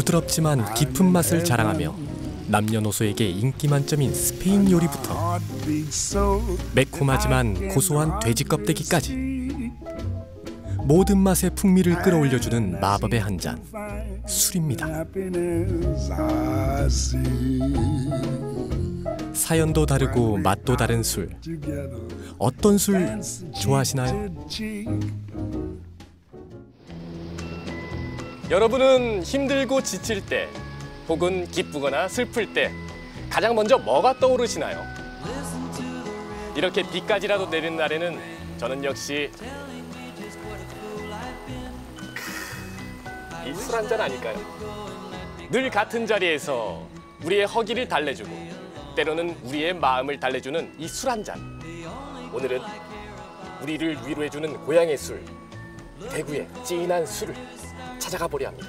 부드럽지만 깊은 맛을 자랑하며 남녀노소에게 인기 만점인 스페인 요리부터 매콤하지만 고소한 돼지 껍데기까지 모든 맛의 풍미를 끌어올려주는 마법의 한 잔, 술입니다. 사연도 다르고 맛도 다른 술. 어떤 술 좋아하시나요? 여러분은 힘들고 지칠 때 혹은 기쁘거나 슬플 때 가장 먼저 뭐가 떠오르시나요? 이렇게 비까지라도 내리는 날에는 저는 역시 이 술 한 잔 아닐까요? 늘 같은 자리에서 우리의 허기를 달래주고 때로는 우리의 마음을 달래주는 이 술 한 잔. 오늘은 우리를 위로해주는 고향의 술, 대구의 진한 술을 찾아가 보려 합니다.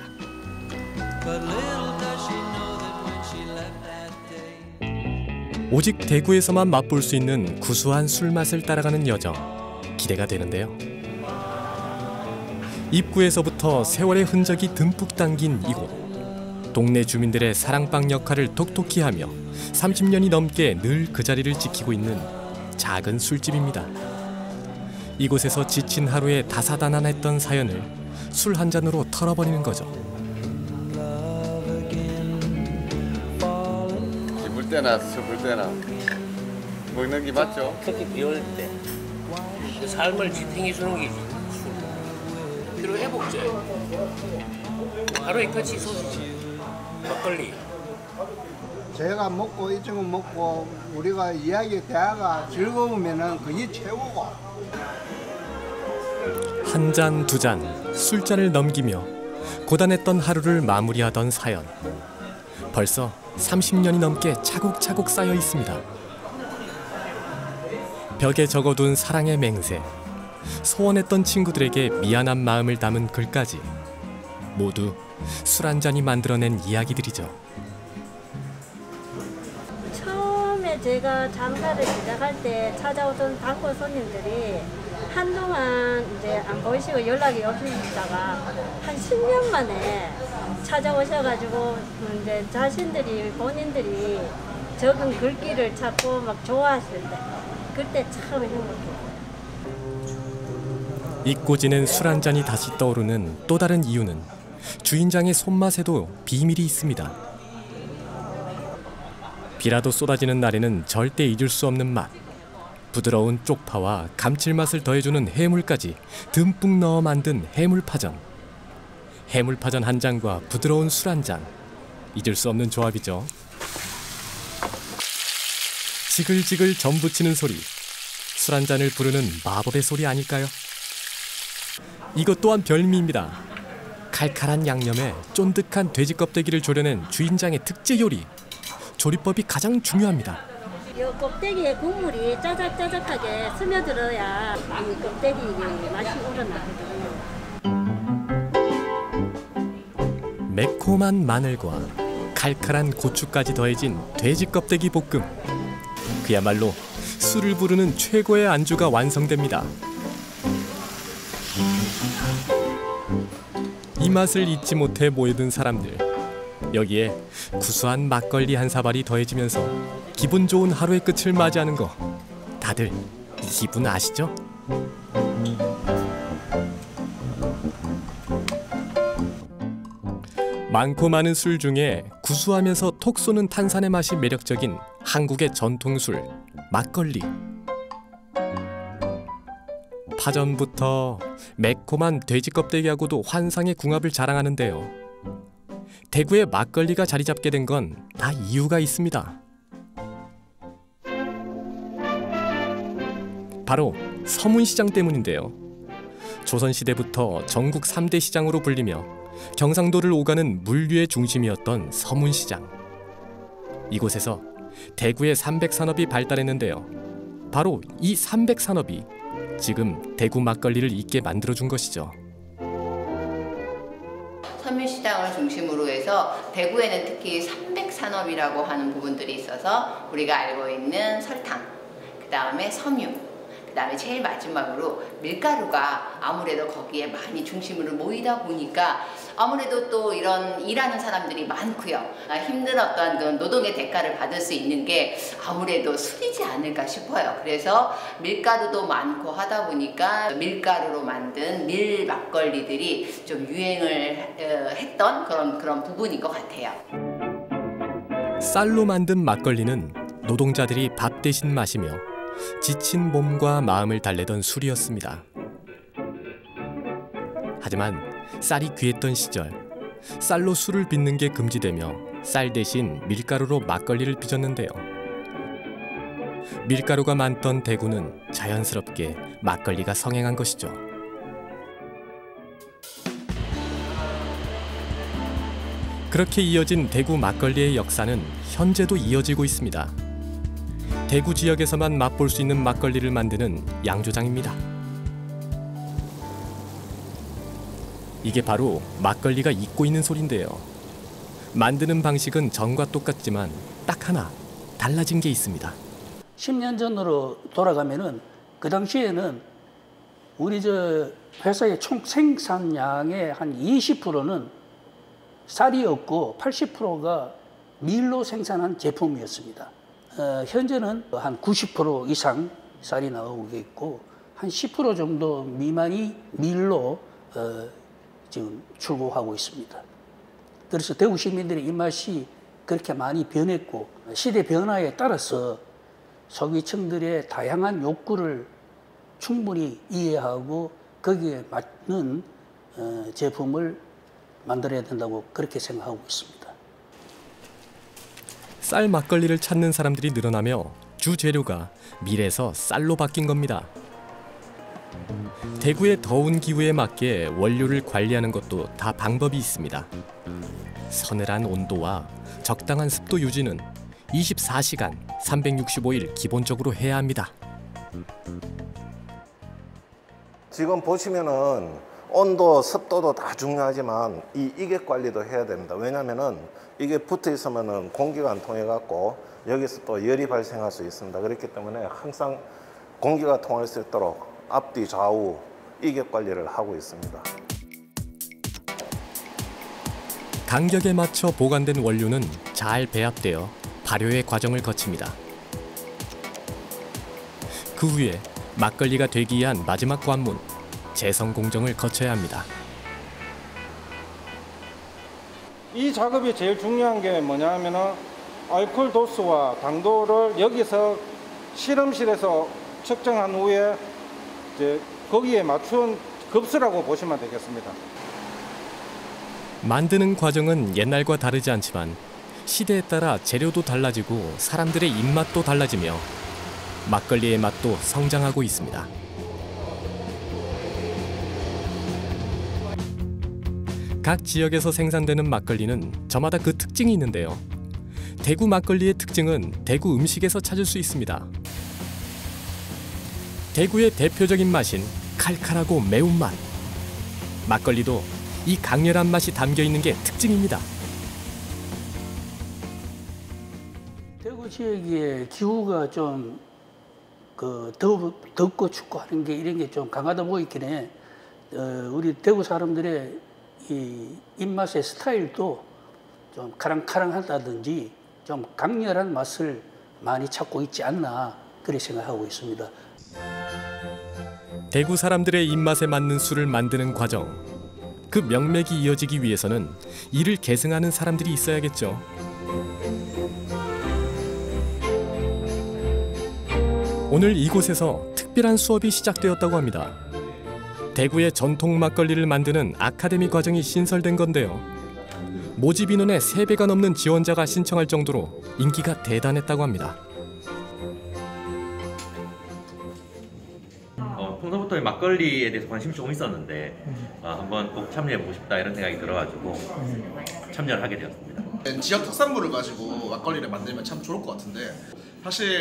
오직 대구에서만 맛볼 수 있는 구수한 술 맛을 따라가는 여정, 기대가 되는데요. 입구에서부터 세월의 흔적이 듬뿍 담긴 이곳. 동네 주민들의 사랑방 역할을 톡톡히 하며 30년이 넘게 늘 그 자리를 지키고 있는 작은 술집입니다. 이곳에서 지친 하루에 다사다난했던 사연을 술 한 잔으로 털어버리는 거죠. 기쁠 때나 슬플 때나 먹는 게 맞죠? 특히 비 올 때 삶을 지탱해주는 게 술. 피로 회복제. 하루에 끝이 소주지. 막걸리. 제가 먹고 이 친구 먹고 우리가 이야기 대화가 즐거우면은 그게 최고고. 한 잔, 두 잔, 술잔을 넘기며 고단했던 하루를 마무리하던 사연. 벌써 30년이 넘게 차곡차곡 쌓여 있습니다. 벽에 적어둔 사랑의 맹세, 소원했던 친구들에게 미안한 마음을 담은 글까지 모두 술 한 잔이 만들어낸 이야기들이죠. 처음에 제가 장사를 시작할 때 찾아오던 단골 손님들이 한동안 이제 안 보이시고 연락이 없으시다가 한 10년 만에 찾아오셔가지고 이제 자신들이 본인들이 적은 글귀를 찾고 막 좋아하실 때 그때 참 행복해요. 잊고 지낸 술 한 잔이 다시 떠오르는 또 다른 이유는 주인장의 손맛에도 비밀이 있습니다. 비라도 쏟아지는 날에는 절대 잊을 수 없는 맛. 부드러운 쪽파와 감칠맛을 더해주는 해물까지 듬뿍 넣어 만든 해물파전. 해물파전 한 잔과 부드러운 술 한 잔. 잊을 수 없는 조합이죠. 지글지글 전 부치는 소리. 술 한 잔을 부르는 마법의 소리 아닐까요? 이것 또한 별미입니다. 칼칼한 양념에 쫀득한 돼지 껍데기를 조려낸 주인장의 특제 요리. 조리법이 가장 중요합니다. 이 껍데기에 국물이 짜작짜작하게 스며들어야 이 껍데기 맛이 우러나거든요. 매콤한 마늘과 칼칼한 고추까지 더해진 돼지 껍데기 볶음. 그야말로 술을 부르는 최고의 안주가 완성됩니다. 이 맛을 잊지 못해 모여든 사람들. 여기에 구수한 막걸리 한 사발이 더해지면서 기분 좋은 하루의 끝을 맞이하는 거. 다들 이 기분 아시죠? 많고 많은 술 중에 구수하면서 톡 쏘는 탄산의 맛이 매력적인 한국의 전통술, 막걸리. 파전부터 매콤한 돼지 껍데기하고도 환상의 궁합을 자랑하는데요. 대구의 막걸리가 자리 잡게 된 건 다 이유가 있습니다. 바로 서문시장 때문인데요. 조선시대부터 전국 3대 시장으로 불리며 경상도를 오가는 물류의 중심이었던 서문시장. 이곳에서 대구의 삼백산업이 발달했는데요. 바로 이 삼백산업이 지금 대구 막걸리를 있게 만들어준 것이죠. 서문시장을 중심으로 해서 대구에는 특히 삼백산업이라고 하는 부분들이 있어서 우리가 알고 있는 설탕, 그 다음에 섬유, 그다음에 제일 마지막으로 밀가루가 아무래도 거기에 많이 중심으로 모이다 보니까 아무래도 또 이런 일하는 사람들이 많고요. 힘든 어떤 그 노동의 대가를 받을 수 있는 게 아무래도 술이지 않을까 싶어요. 그래서 밀가루도 많고 하다 보니까 밀가루로 만든 밀 막걸리들이 좀 유행을 했던 그런 부분인 것 같아요. 쌀로 만든 막걸리는 노동자들이 밥 대신 마시며 지친 몸과 마음을 달래던 술이었습니다. 하지만 쌀이 귀했던 시절, 쌀로 술을 빚는 게 금지되며 쌀 대신 밀가루로 막걸리를 빚었는데요. 밀가루가 많던 대구는 자연스럽게 막걸리가 성행한 것이죠. 그렇게 이어진 대구 막걸리의 역사는 현재도 이어지고 있습니다. 대구 지역에서만 맛볼 수 있는 막걸리를 만드는 양조장입니다. 이게 바로 막걸리가 잊고 있는 소리인데요. 만드는 방식은 전과 똑같지만 딱 하나 달라진 게 있습니다. 10년 전으로 돌아가면은 그 당시에는 우리 저 회사의 총 생산량의 한 20%는 쌀이었고 80%가 밀로 생산한 제품이었습니다. 현재는 한 90% 이상 쌀이 나오고 있고 한 10% 정도 미만이 밀로 지금 출고하고 있습니다. 그래서 대구 시민들의 입맛이 그렇게 많이 변했고 시대 변화에 따라서 소비층들의 다양한 욕구를 충분히 이해하고 거기에 맞는 제품을 만들어야 된다고 그렇게 생각하고 있습니다. 쌀 막걸리를 찾는 사람들이 늘어나며 주 재료가 밀에서 쌀로 바뀐 겁니다. 대구의 더운 기후에 맞게 원료를 관리하는 것도 다 방법이 있습니다. 서늘한 온도와 적당한 습도 유지는 24시간 365일 기본적으로 해야 합니다. 지금 보시면은 온도, 습도도 다 중요하지만 이 이객 관리도 해야 됩니다. 왜냐면은 이게 붙어 있으면은 공기가 안 통해 갖고 여기서 또 열이 발생할 수 있습니다. 그렇기 때문에 항상 공기가 통할 수 있도록 앞뒤 좌우 이객 관리를 하고 있습니다. 간격에 맞춰 보관된 원료는 잘 배합되어 발효의 과정을 거칩니다. 그 후에 막걸리가 되기 위한 마지막 관문, 재성 공정을 거쳐야 합니다. 이 작업이 제일 중요한 게 뭐냐 하면은 알코올 도수와 당도를 여기서 실험실에서 측정한 후에 이제 거기에 맞춘 급수라고 보시면 되겠습니다. 만드는 과정은 옛날과 다르지 않지만 시대에 따라 재료도 달라지고 사람들의 입맛도 달라지며 막걸리의 맛도 성장하고 있습니다. 각 지역에서 생산되는 막걸리는 저마다 그 특징이 있는데요. 대구 막걸리의 특징은 대구 음식에서 찾을 수 있습니다. 대구의 대표적인 맛인 칼칼하고 매운맛. 막걸리도 이 강렬한 맛이 담겨 있는 게 특징입니다. 대구 지역의 기후가 좀 덥고 춥고 하는 게 이런 게 좀 강하다 보이긴 해. 우리 대구 사람들의 이 입맛의 스타일도 좀 카랑카랑하다든지 좀 강렬한 맛을 많이 찾고 있지 않나 그렇게 생각하고 있습니다. 대구 사람들의 입맛에 맞는 술을 만드는 과정. 그 명맥이 이어지기 위해서는 이를 계승하는 사람들이 있어야겠죠. 오늘 이곳에서 특별한 수업이 시작되었다고 합니다. 대구의 전통 막걸리를 만드는 아카데미 과정이 신설된 건데요. 모집 인원의 3배가 넘는 지원자가 신청할 정도로 인기가 대단했다고 합니다. 평소부터 막걸리에 대해서 관심이 조금 있었는데 한번 꼭 참여해보고 싶다 이런 생각이 들어가지고 참여를 하게 되었습니다. 지역 특산물을 가지고 막걸리를 만들면 참 좋을 것 같은데 사실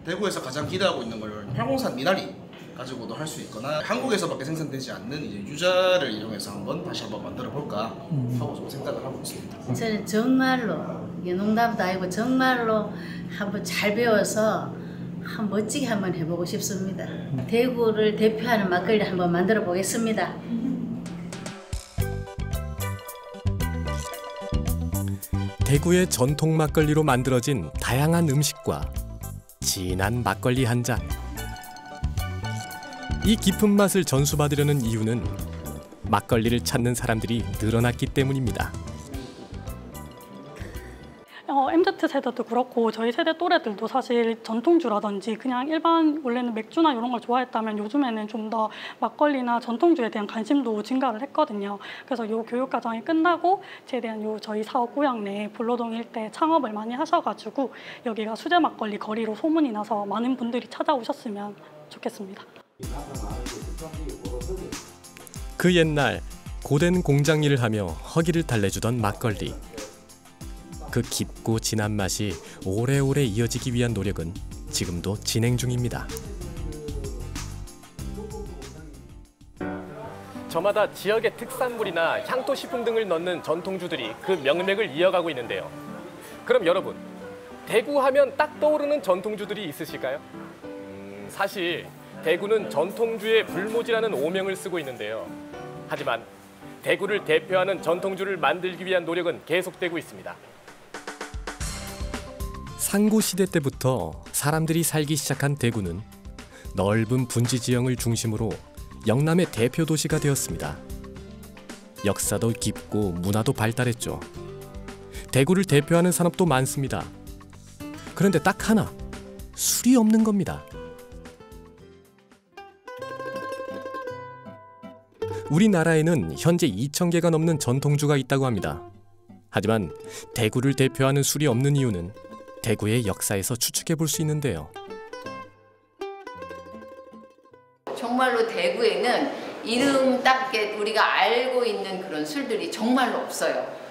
대구에서 가장 기대하고 있는 걸 팔공산 미나리 가지고도 할 수 있거나 한국에서밖에 생산되지 않는 이제 유자를 이용해서 다시 한번 만들어 볼까 하고 좀 생각을 하고 있습니다. 저는 정말로 농담도 아니고 정말로 한번 잘 배워서 멋지게 한번 해보고 싶습니다. 대구를 대표하는 막걸리 한번 만들어 보겠습니다. 대구의 전통 막걸리로 만들어진 다양한 음식과 진한 막걸리 한 잔. 이 깊은 맛을 전수받으려는 이유는 막걸리를 찾는 사람들이 늘어났기 때문입니다. MZ세대도 그렇고 저희 세대 또래들도 사실 전통주라든지 그냥 일반 원래는 맥주나 이런 걸 좋아했다면 요즘에는 좀 더 막걸리나 전통주에 대한 관심도 증가를 했거든요. 그래서 요 교육과정이 끝나고 최대한 요 저희 사업 구역 내 불로동 일대 창업을 많이 하셔가지고 여기가 수제 막걸리 거리로 소문이 나서 많은 분들이 찾아오셨으면 좋겠습니다. 그 옛날 고된 공장 일을 하며 허기를 달래주던 막걸리. 그 깊고 진한 맛이 오래오래 이어지기 위한 노력은 지금도 진행 중입니다. 저마다 지역의 특산물이나 향토식품 등을 넣는 전통주들이 그 명맥을 이어가고 있는데요. 그럼 여러분, 대구 하면 딱 떠오르는 전통주들이 있으실까요? 사실 대구는 전통주의 불모지라는 오명을 쓰고 있는데요. 하지만 대구를 대표하는 전통주를 만들기 위한 노력은 계속되고 있습니다. 상고시대 때부터 사람들이 살기 시작한 대구는 넓은 분지 지형을 중심으로 영남의 대표 도시가 되었습니다. 역사도 깊고 문화도 발달했죠. 대구를 대표하는 산업도 많습니다. 그런데 딱 하나, 술이 없는 겁니다. 우리나라에는 현재 2,000개가 넘는 전통주가 있다고 합니다. 하지만 대구를 대표하는 술이 없는 이유는 대구의 역사에서 추측해 볼 수 있는데요. 정말로 대구에는 이름 딱 우리가 알고 있는 그런 술들이 정말로 없어요.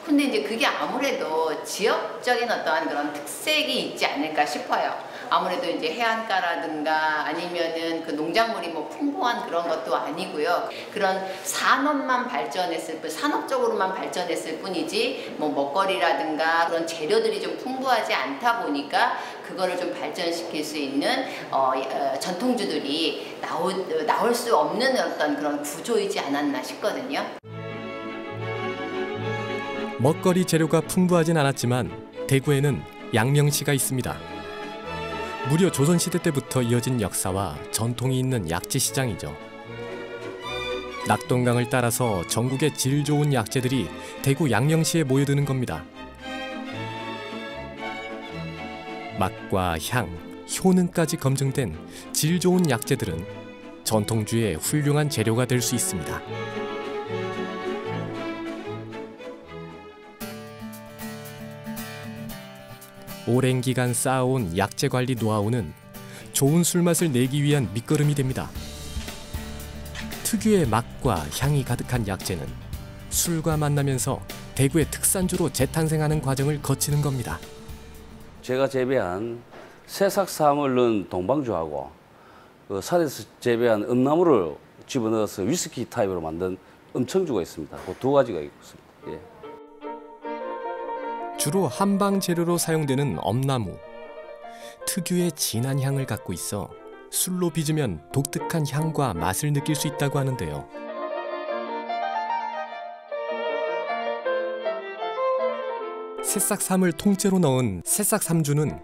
근데 이제 그게 아무래도 지역적인 어떠한 그런 특색이 있지 않을까 싶어요. 아무래도 이제 해안가라든가 아니면은 그 농작물이 뭐 풍부한 그런 것도 아니고요. 그런 산업만 발전했을 뿐, 산업적으로만 발전했을 뿐이지 뭐 먹거리라든가 그런 재료들이 좀 풍부하지 않다 보니까 그거를 좀 발전시킬 수 있는 전통주들이 나올 수 없는 어떤 그런 구조이지 않았나 싶거든요. 먹거리 재료가 풍부하진 않았지만 대구에는 양명시가 있습니다. 무려 조선시대 때부터 이어진 역사와 전통이 있는 약재시장이죠. 낙동강을 따라서 전국의 질 좋은 약재들이 대구 양명시에 모여드는 겁니다. 맛과 향, 효능까지 검증된 질 좋은 약재들은 전통주의 훌륭한 재료가 될 수 있습니다. 오랜 기간 쌓아온 약재 관리 노하우는 좋은 술맛을 내기 위한 밑거름이 됩니다. 특유의 맛과 향이 가득한 약재는 술과 만나면서 대구의 특산주로 재탄생하는 과정을 거치는 겁니다. 제가 재배한 새싹삼을 넣은 동방주하고 그 산에서 재배한 음나무를 집어넣어서 위스키 타입으로 만든 음청주가 있습니다. 그 두 가지가 있습니다. 예. 주로 한방 재료로 사용되는 엄나무. 특유의 진한 향을 갖고 있어 술로 빚으면 독특한 향과 맛을 느낄 수 있다고 하는데요. 새싹삼을 통째로 넣은 새싹삼주는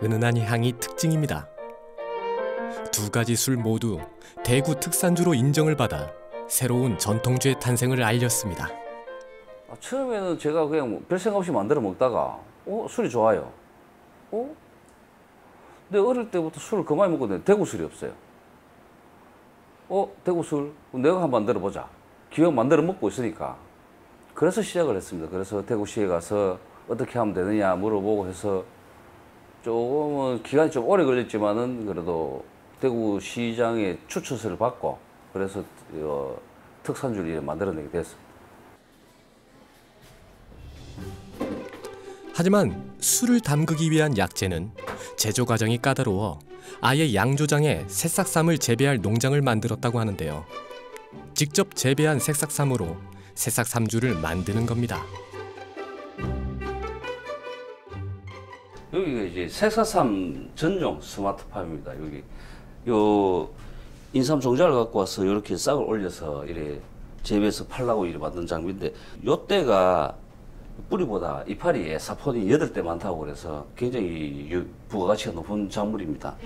은은한 향이 특징입니다. 두 가지 술 모두 대구 특산주로 인정을 받아 새로운 전통주의 탄생을 알렸습니다. 처음에는 제가 그냥 별 생각 없이 만들어 먹다가 술이 좋아요. 근데 어릴 때부터 술을 그만 먹거든요. 대구 술이 없어요. 대구 술? 내가 한번 만들어 보자. 기왕 만들어 먹고 있으니까. 그래서 시작을 했습니다. 그래서 대구시에 가서 어떻게 하면 되느냐 물어보고 해서 조금은 기간이 좀 오래 걸렸지만은 그래도 대구시장의 추천서를 받고 그래서 특산주를 만들어내게 됐습니다. 하지만 술을 담그기 위한 약재는 제조 과정이 까다로워 아예 양조장에 새싹삼을 재배할 농장을 만들었다고 하는데요. 직접 재배한 새싹삼으로 새싹삼주를 만드는 겁니다. 여기가 이제 새싹삼 전용 스마트팜입니다. 여기 요 인삼 종자를 갖고 와서 이렇게 싹을 올려서 이래 재배해서 팔라고 이래 만든 장비인데 요때가 뿌리보다 이파리에 사포닌이 8배 많다고 그래서 굉장히 부가가치가 높은 작물입니다.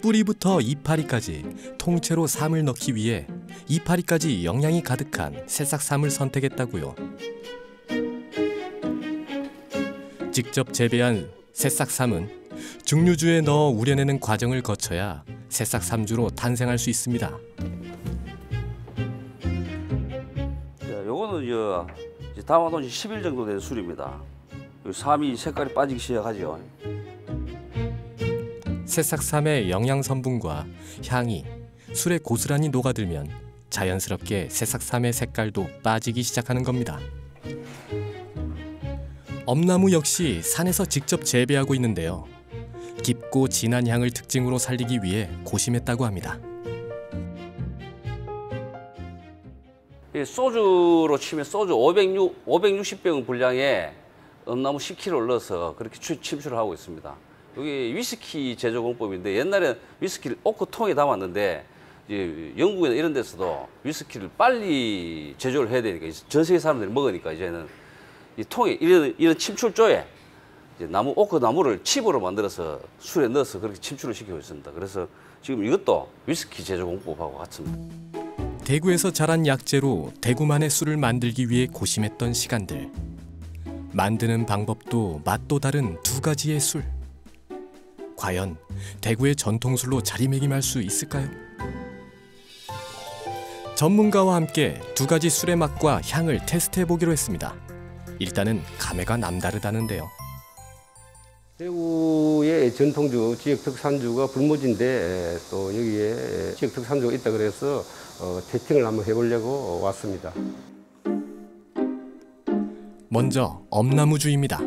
뿌리부터 이파리까지 통째로 삼을 넣기 위해 이파리까지 영양이 가득한 새싹삼을 선택했다고요. 직접 재배한 새싹삼은 증류주에 넣어 우려내는 과정을 거쳐야 새싹삼주로 탄생할 수 있습니다. 요거는 이제 담아놓은 지 10일 정도 된 술입니다. 삼이 색깔이 빠지기 시작하죠. 새싹삼의 영양 성분과 향이 술에 고스란히 녹아들면 자연스럽게 새싹삼의 색깔도 빠지기 시작하는 겁니다. 엄나무 역시 산에서 직접 재배하고 있는데요. 깊고 진한 향을 특징으로 살리기 위해 고심했다고 합니다. 소주로 치면 소주 560병 분량에 엄나무 10kg를 넣어서 그렇게 침수를 하고 있습니다. 여기 위스키 제조 공법인데 옛날에 위스키를 오크통에 담았는데 이제 영국이나 이런 데서도 위스키를 빨리 제조를 해야 되니까 전 세계 사람들이 먹으니까 이제는 이 통에 이런 침출조에 이제 오크 나무를 칩으로 만들어서 술에 넣어서 그렇게 침출을 시키고 있습니다. 그래서 지금 이것도 위스키 제조 공법하고 같습니다. 대구에서 자란 약재로 대구만의 술을 만들기 위해 고심했던 시간들. 만드는 방법도 맛도 다른 두 가지의 술. 과연 대구의 전통술로 자리매김할 수 있을까요? 전문가와 함께 두 가지 술의 맛과 향을 테스트해보기로 했습니다. 일단은 감회가 남다르다는데요. 대구의 전통주, 지역 특산주가 불모지인데 또 여기에 지역 특산주가 있다 그래서 테스팅을 한번 해보려고 왔습니다. 먼저 엄나무주입니다.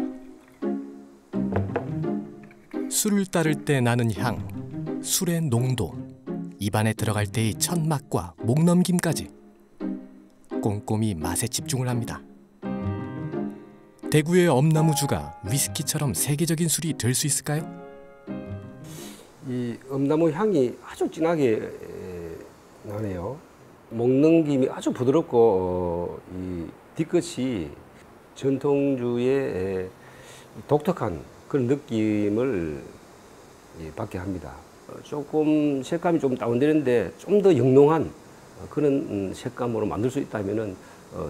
술을 따를 때 나는 향, 술의 농도, 입안에 들어갈 때의 첫 맛과 목넘김까지 꼼꼼히 맛에 집중을 합니다. 대구의 엄나무주가 위스키처럼 세계적인 술이 될 수 있을까요? 이 엄나무 향이 아주 진하게 나네요. 목넘김이 아주 부드럽고 이 뒤끝이 전통주의 독특한 그런 느낌을 받게 합니다. 조금 색감이 좀 다운되는데 좀 더 영롱한 그런 색감으로 만들 수 있다면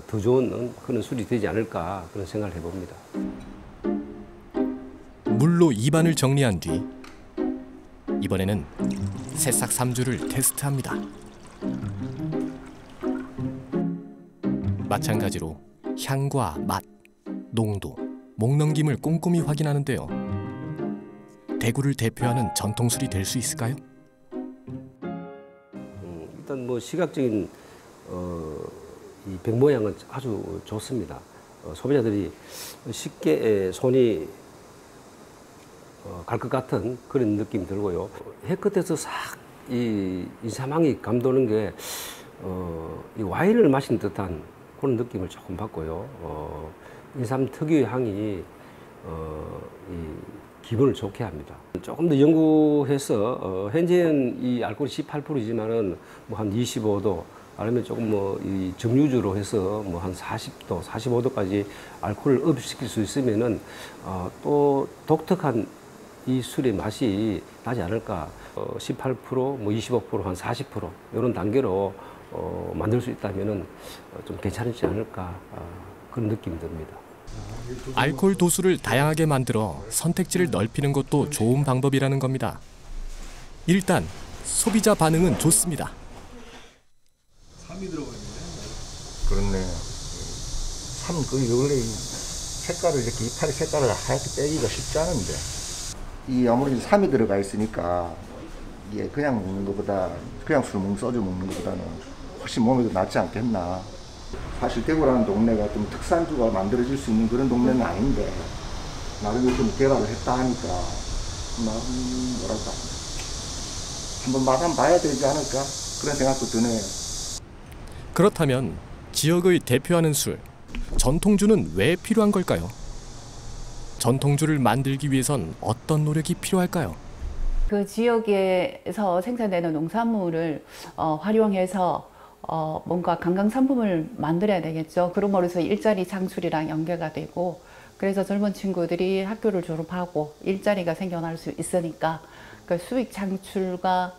더 좋은 그런 술이 되지 않을까 그런 생각을 해봅니다. 물로 입안을 정리한 뒤 이번에는 새싹 삼주를 테스트합니다. 마찬가지로 향과 맛, 농도, 목넘김을 꼼꼼히 확인하는데요. 대구를 대표하는 전통술이 될 수 있을까요? 일단 뭐 시각적인 이 병 모양은 아주 좋습니다. 소비자들이 쉽게 손이 갈 것 같은 그런 느낌이 들고요. 해 끝에서 싹 이 인삼향이 감도는 게 이 와인을 마신 듯한 그런 느낌을 조금 받고요. 인삼 특유의 향이 이 기분을 좋게 합니다. 조금 더 연구해서 현재는 이 알코올이 18%이지만은 뭐 한 25도 아니면 조금 뭐 이 증류주로 해서 뭐 한 40도, 45도까지 알코올을 업시킬 수 있으면은 또 독특한 이 술의 맛이 나지 않을까. 18%, 뭐 25%, 한 40% 이런 단계로 만들 수 있다면은 좀 괜찮지 않을까 그런 느낌이 듭니다. 알코올 도수를 다양하게 만들어 선택지를 넓히는 것도 좋은 방법이라는 겁니다. 일단 소비자 반응은 좋습니다. 삼이 들어가 있네. 그렇네. 삼 원래 색깔을 이렇게 이파리 색깔을 하얗게 빼기가 쉽지 않은데 이 아무래도 삼이 들어가 있으니까 이게 그냥 먹는 것보다 그냥 술 먹는 소주 먹는 것보다는 훨씬 몸에도 낫지 않겠나. 사실 대구라는 동네가 좀 특산주가 만들어질 수 있는 그런 동네는 아닌데 나름대로 좀 개발을 했다 하니까 뭐랄까 한번 맛 한번 봐야 되지 않을까 그런 생각도 드네요. 그렇다면 지역의 대표하는 술, 전통주는 왜 필요한 걸까요? 전통주를 만들기 위해선 어떤 노력이 필요할까요? 그 지역에서 생산되는 농산물을 활용해서 뭔가 관광 상품을 만들어야 되겠죠. 그럼으로써 일자리 창출이랑 연계가 되고, 그래서 젊은 친구들이 학교를 졸업하고 일자리가 생겨날 수 있으니까 그 수익 창출과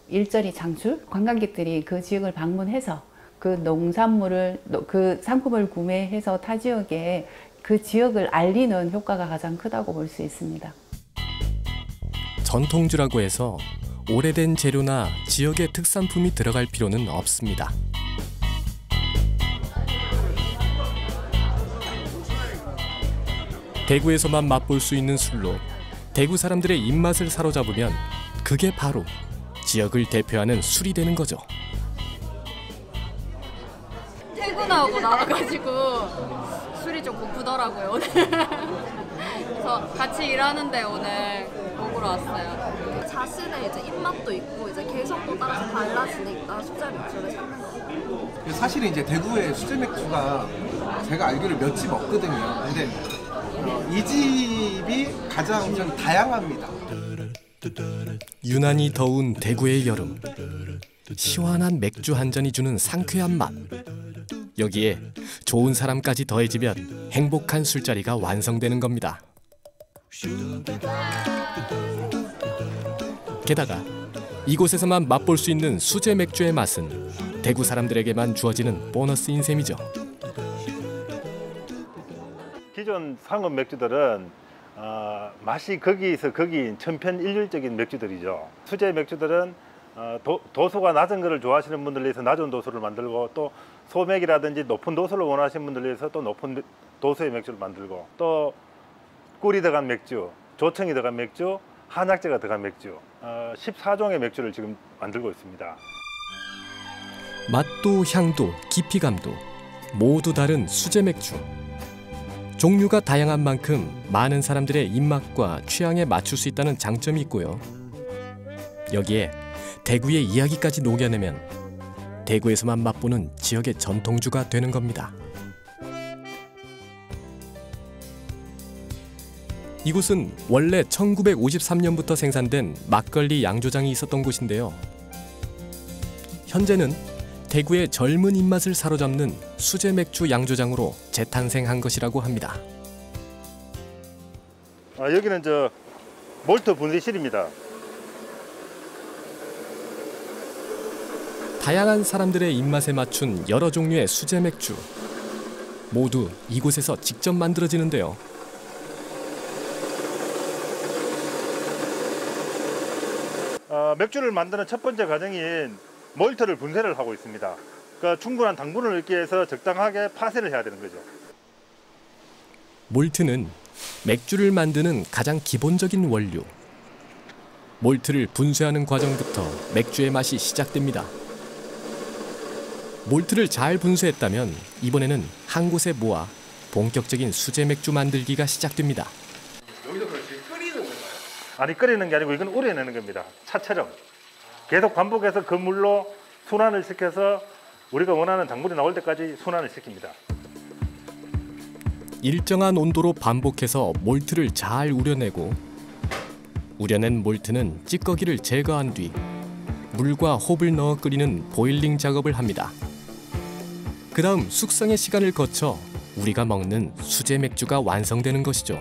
일자리 창출, 관광객들이 그 지역을 방문해서 그 농산물을, 그 상품을 구매해서 타 지역에 그 지역을 알리는 효과가 가장 크다고 볼 수 있습니다. 전통주라고 해서 오래된 재료나 지역의 특산품이 들어갈 필요는 없습니다. 대구에서만 맛볼 수 있는 술로 대구 사람들의 입맛을 사로잡으면 그게 바로 지역을 대표하는 술이 되는 거죠. 퇴근하고 나와가지고 술이 좀 고프더라고요, 오늘. 그래서 같이 일하는데 오늘 먹으러 왔어요. 자신의 이제 입맛도 있고 이제 개성도 따라서 달라지니까 수제 맥주를 찾는 거예요. 사실은 이제 대구의 수제 맥주가 제가 알기로 몇 집 없거든요. 근데 이 집이 가장 좀 다양합니다. 유난히 더운 대구의 여름, 시원한 맥주 한 잔이 주는 상쾌한 맛. 여기에 좋은 사람까지 더해지면 행복한 술자리가 완성되는 겁니다. 게다가 이곳에서만 맛볼 수 있는 수제 맥주의 맛은 대구 사람들에게만 주어지는 보너스인 셈이죠. 기존 상업 맥주들은 맛이 거기서 거기인 천편일률적인 맥주들이죠. 수제 맥주들은 도수가 낮은 것을 좋아하시는 분들 위해서 낮은 도수를 만들고, 또 소맥이라든지 높은 도수를 원하시는 분들 위해서 또 높은 도수의 맥주를 만들고, 또 꿀이 들어간 맥주, 조청이 들어간 맥주, 한약재가 들어간 맥주, 14종의 맥주를 지금 만들고 있습니다. 맛도 향도 깊이감도 모두 다른 수제 맥주. 종류가 다양한 만큼 많은 사람들의 입맛과 취향에 맞출 수 있다는 장점이 있고요. 여기에 대구의 이야기까지 녹여내면 대구에서만 맛보는 지역의 전통주가 되는 겁니다. 이곳은 원래 1953년부터 생산된 막걸리 양조장이 있었던 곳인데요. 현재는 대구의 젊은 입맛을 사로잡는 수제 맥주 양조장으로 재탄생한 것이라고 합니다. 여기는 몰트 분리실입니다. 다양한 사람들의 입맛에 맞춘 여러 종류의 수제 맥주. 모두 이곳에서 직접 만들어지는데요. 맥주를 만드는 첫 번째 과정인 몰트를 분쇄를 하고 있습니다. 그러니까 충분한 당분을 얻기 위해서 적당하게 파쇄를 해야 되는 거죠. 몰트는 맥주를 만드는 가장 기본적인 원료. 몰트를 분쇄하는 과정부터 맥주의 맛이 시작됩니다. 몰트를 잘 분쇄했다면 이번에는 한 곳에 모아 본격적인 수제 맥주 만들기가 시작됩니다. 여기서 그렇지 끓이는 건가요? 아니, 끓이는 게 아니고 이건 우려내는 겁니다. 차처럼 계속 반복해서 그 물로 순환을 시켜서 우리가 원하는 당분이 나올 때까지 순환을 시킵니다. 일정한 온도로 반복해서 몰트를 잘 우려내고, 우려낸 몰트는 찌꺼기를 제거한 뒤 물과 홉을 넣어 끓이는 보일링 작업을 합니다. 그 다음 숙성의 시간을 거쳐 우리가 먹는 수제 맥주가 완성되는 것이죠.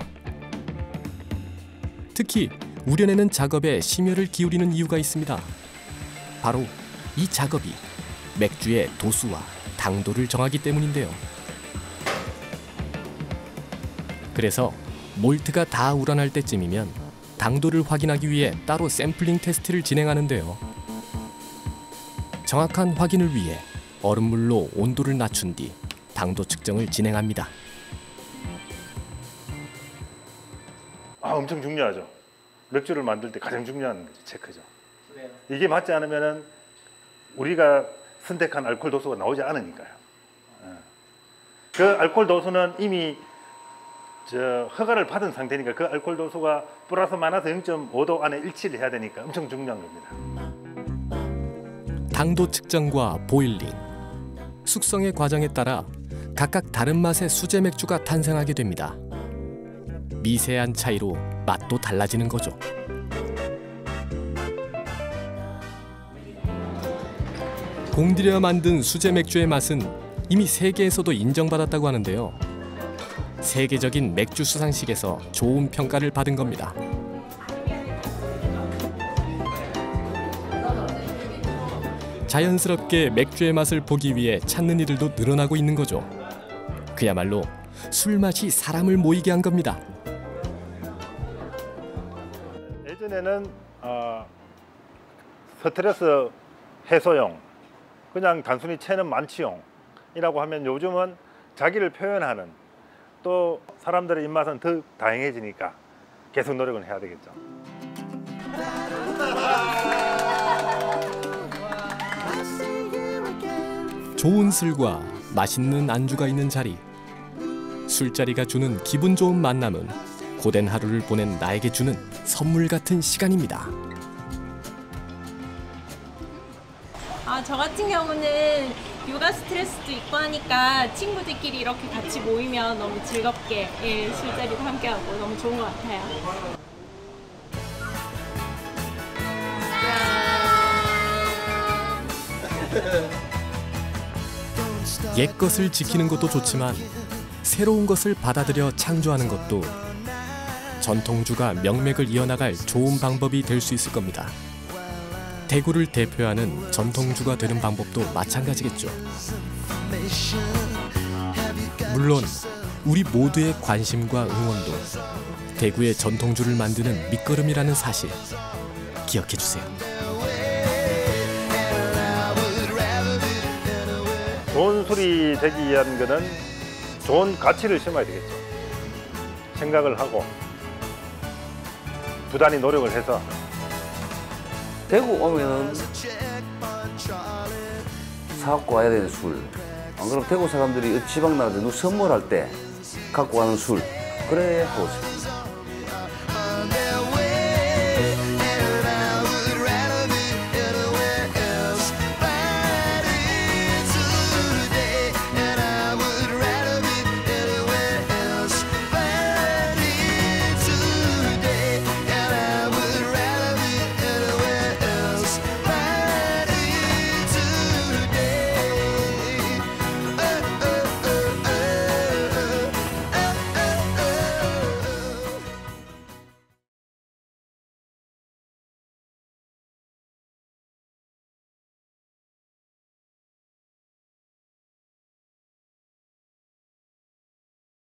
특히 우려내는 작업에 심혈을 기울이는 이유가 있습니다. 바로 이 작업이 맥주의 도수와 당도를 정하기 때문인데요. 그래서 몰트가 다 우러날 때쯤이면 당도를 확인하기 위해 따로 샘플링 테스트를 진행하는데요. 정확한 확인을 위해 얼음물로 온도를 낮춘 뒤 당도 측정을 진행합니다. 엄청 중요하죠. 맥주를 만들 때 가장 중요한 체크죠. 이게 맞지 않으면 우리가 선택한 알코올 도수가 나오지 않으니까요. 그 알코올 도수는 이미 허가를 받은 상태니까 그 알코올 도수가 플러스 마이너스 0.5도 안에 일치를 해야 되니까 엄청 중요한 겁니다. 당도 측정과 보일링, 숙성의 과정에 따라 각각 다른 맛의 수제 맥주가 탄생하게 됩니다. 미세한 차이로 맛도 달라지는 거죠. 공들여 만든 수제 맥주의 맛은 이미 세계에서도 인정받았다고 하는데요. 세계적인 맥주 수상식에서 좋은 평가를 받은 겁니다. 자연스럽게 맥주의 맛을 보기 위해 찾는 이들도 늘어나고 있는 거죠. 그야말로 술맛이 사람을 모이게 한 겁니다. 예전에는 스트레스 해소용, 그냥 단순히 체는 만취용이라고 하면 요즘은 자기를 표현하는, 또 사람들의 입맛은 더 다양해지니까 계속 노력을 해야 되겠죠. 좋은 술과 맛있는 안주가 있는 자리. 술자리가 주는 기분 좋은 만남은 고된 하루를 보낸 나에게 주는 선물 같은 시간입니다. 저 같은 경우는 육아 스트레스도 있고 하니까 친구들끼리 이렇게 같이 모이면 너무 즐겁게 술자리도 함께하고 너무 좋은 것 같아요. 옛것을 지키는 것도 좋지만 새로운 것을 받아들여 창조하는 것도 전통주가 명맥을 이어나갈 좋은 방법이 될 수 있을 겁니다. 대구를 대표하는 전통주가 되는 방법도 마찬가지겠죠. 물론 우리 모두의 관심과 응원도 대구의 전통주를 만드는 밑거름이라는 사실 기억해 주세요. 좋은 술이 되기 위한 것은 좋은 가치를 심어야 되겠죠. 생각을 하고 부단히 노력을 해서. 대구 오면은 사갖고 와야 되는 술, 안 그러면 대구 사람들이 지방 나갈 때 누구 선물할 때 갖고 가는 술, 그래 하고 싶어요.